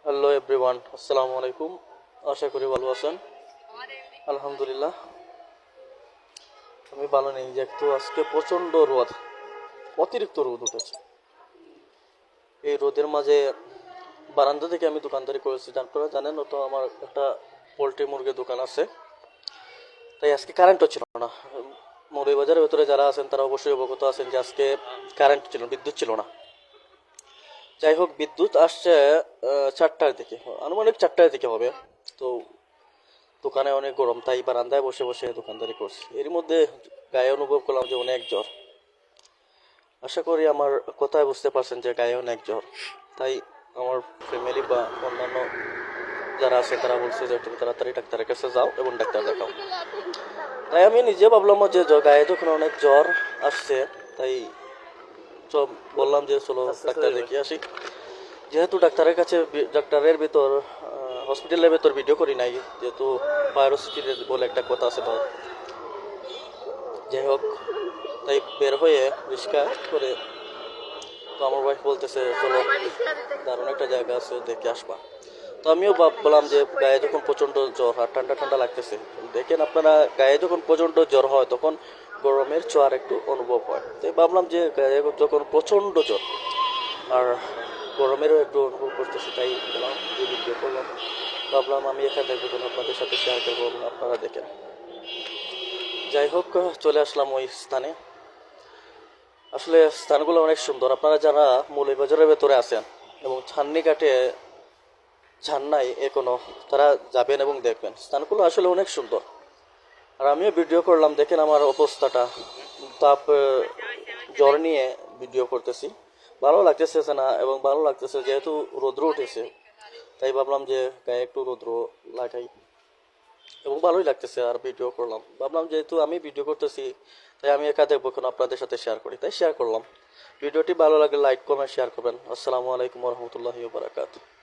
Hello everyone, আসসালামু আলাইকুম। আশা করি ভালো আছেন। আলহামদুলিল্লাহ আমি ভালো নেই, যে একটু আজকে প্রচণ্ড রোদ, অতিরিক্ত রোদ উঠেছে। এই রোদের মাঝে বারান্দা থেকে আমি দোকানদারি করেছি। আপনারা জানেন তো, আমার একটা পোলট্রি মুরগির দোকান আছে। তাই আজকে কারেন্টও ছিল না। মৌলভীবাজারের ভেতরে যারা আছেন তারা অবশ্যই অবগত আছেন যে আজকে কারেন্ট ছিল, বিদ্যুৎ ছিল না। যাই হোক, বিদ্যুৎ আসছে 4টার দিকে, আনুমানিক 4টার দিকে হবে। তো দোকানে অনেক গরম, তাই বারান্দায় বসে বসে দোকানদারি করছি। এর মধ্যে গায়ে অনুভব করলাম যে অনেক জ্বর। আশা করি আমার কথায় বুঝতে পারছেন যে গায়ে অনেক জ্বর। তাই আমার ফ্যামিলি বা অন্যান্য যারা আছে তারা বলছে যে তুমি তাড়াতাড়ি ডাক্তারের কাছে যাও এবং ডাক্তার দেখাও। তাই আমি নিজে ভাবলাম যে গায়ে যখন অনেক জ্বর আসছে, তাই সব বললাম যে চলো ডাক্তার দেখিয়ে আসি। যেহেতু ডাক্তারের ভিতর হসপিটালের ভেতর ভিডিও করি নাই, যেহেতু ভাইরাসিটি বলে একটা কথা আছে। যাই হোক, তাই বের হয়ে রিক্সা করে, তো আমার ওয়াইফ বলতেছে চলো দারুণ একটা জায়গা আছে, দেখে আসবা। তো আমিও বললাম যে গায়ে যখন প্রচণ্ড জ্বর আর ঠান্ডা ঠান্ডা লাগতেছে, দেখেন আপনারা, গায়ে যখন প্রচণ্ড জ্বর হয় তখন গরমের ছোঁয়ার একটু অনুভব হয়। তাই ভাবলাম যে গায়ে যখন প্রচণ্ড জ্বর আর গরমেরও একটু অনুভব করতেছি, তাই বললাম যে ভিডিও করলাম। ভাবলাম আমি এখানে দেখবো, আপনাদের সাথে শেয়ার করবো এবং আপনারা দেখেন। যাই হোক, চলে আসলাম ওই স্থানে। আসলে স্থানগুলো অনেক সুন্দর। আপনারা যারা মৌলভীবাজারের ভেতরে আছেন এবং ছান্নিঘাটে যান নাই এখনো, তারা যাবেন এবং দেখবেন। স্থানগুলো আসলে অনেক সুন্দর। আর আমিও ভিডিও করলাম, দেখেন আমার অবস্থাটা। তাপ জ্বর নিয়ে ভিডিও করতেছি, ভালো লাগতেছে না এবং ভালো লাগতেছে যেহেতু রৌদ্র উঠেছে, তাই ভাবলাম যে গায়ে একটু রৌদ্র লাগাই এবং ভালোই লাগতেছে। আর ভিডিও করলাম, ভাবলাম যেহেতু আমি ভিডিও করতেছি তাই আমি একা দেখবো কেন, আপনাদের সাথে শেয়ার করি, তাই শেয়ার করলাম। ভিডিওটি ভালো লাগলে লাইক কমেন্ট শেয়ার করবেন। আসসালামু আলাইকুম রহমতুল্লাহি ওয়া বারাকাতুহু।